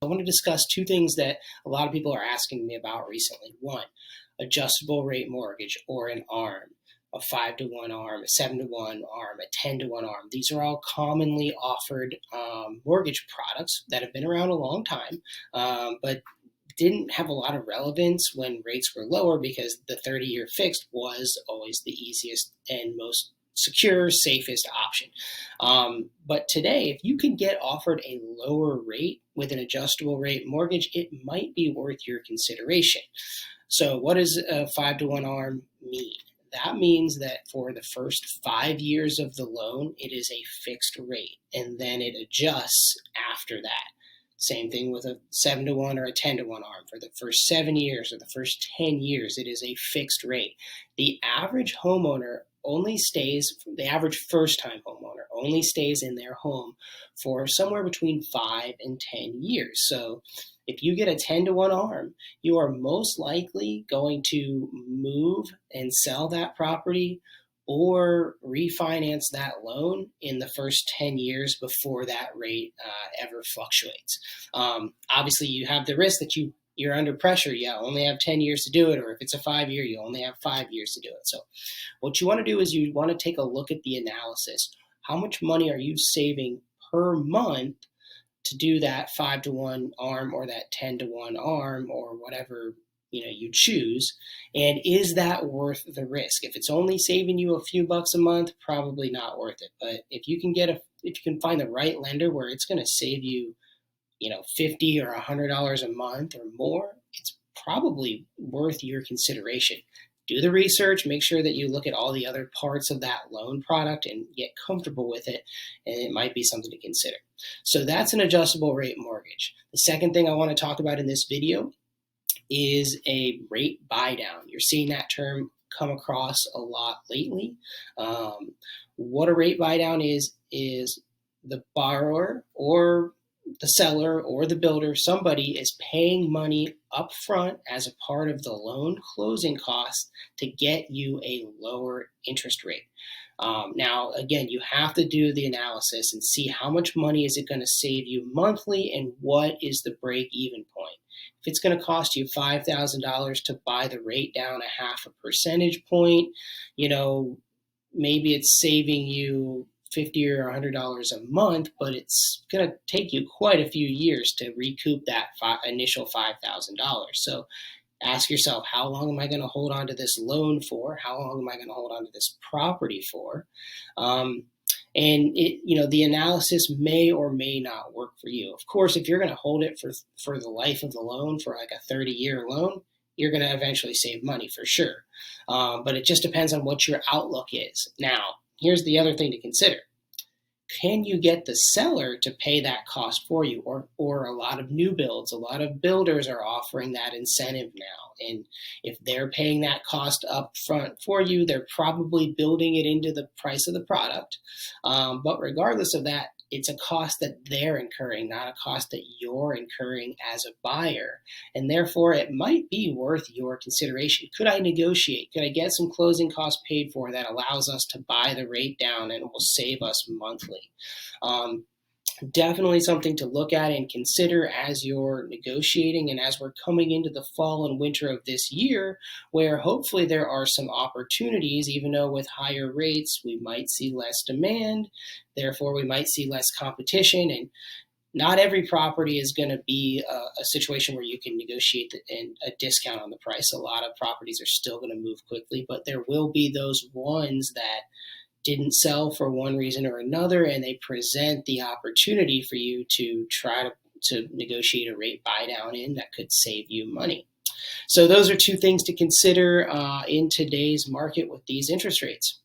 I want to discuss two things that a lot of people are asking me about recently. One, adjustable rate mortgage or an ARM, a 5-to-1 ARM, a 7-to-1 ARM, a 10-to-1 ARM. These are all commonly offered mortgage products that have been around a long time, but didn't have a lot of relevance when rates were lower because the 30-year fixed was always the easiest and most secure, safest option. But today, if you can get offered a lower rate with an adjustable rate mortgage, it might be worth your consideration. So what does a 5-to-1 ARM mean? That means that for the first 5 years of the loan, it is a fixed rate, and then it adjusts after that. Same thing with a 7-to-1 or a 10-to-1 ARM. For the first 7 years or the first 10 years, it is a fixed rate. The average homeowner the average first-time homeowner only stays in their home for somewhere between 5 and 10 years. So if you get a 10-to-1 ARM, you are most likely going to move and sell that property or refinance that loan in the first 10 years before that rate ever fluctuates. Obviously, you have the risk that you're under pressure. You only have 10 years to do it, or if it's a 5-year, you only have 5 years to do it. So what you want to do is you want to take a look at the analysis. How much money are you saving per month to do that 5-to-1 ARM or that 10-to-1 ARM or whatever you choose, and is that worth the risk? If it's only saving you a few bucks a month, probably not worth it. But if you can find the right lender where it's going to save you, $50 or $100 a month or more, it's probably worth your consideration. Do the research, make sure that you look at all the other parts of that loan product and get comfortable with it, and it might be something to consider. So that's an adjustable rate mortgage. The second thing I want to talk about in this video is a rate buy down. You're seeing that term come across a lot lately. What a rate buy down is the borrower or the seller or the builder, somebody is paying money up front as a part of the loan closing costs to get you a lower interest rate. Now, again, you have to do the analysis and see how much money is it going to save you monthly and what is the break-even point. If it's going to cost you $5,000 to buy the rate down a half a percentage point, maybe it's saving you $50 or $100 a month, but it's going to take you quite a few years to recoup that initial $5,000. So ask yourself, how long am I going to hold on to this loan for? How long am I going to hold on to this property for? And the analysis may or may not work for you. Of course, if you're going to hold it for the life of the loan, for like a 30-year loan, you're going to eventually save money for sure. But it just depends on what your outlook is. Now, here's the other thing to consider. Can you get the seller to pay that cost for you? Or a lot of new builds, a lot of builders are offering that incentive now. And if they're paying that cost up front for you, they're probably building it into the price of the product. But regardless of that, it's a cost that they're incurring, not a cost that you're incurring as a buyer. And therefore, it might be worth your consideration. Could I negotiate? Could I get some closing costs paid for that allows us to buy the rate down and will save us monthly? Definitely something to look at and consider as you're negotiating and as we're coming into the fall and winter of this year, where hopefully there are some opportunities. Even though with higher rates, we might see less demand, therefore we might see less competition, and not every property is going to be a situation where you can negotiate a discount on the price. A lot of properties are still going to move quickly, but there will be those ones that didn't sell for one reason or another, and they present the opportunity for you to try to negotiate a rate buy down in that could save you money. So those are two things to consider in today's market with these interest rates.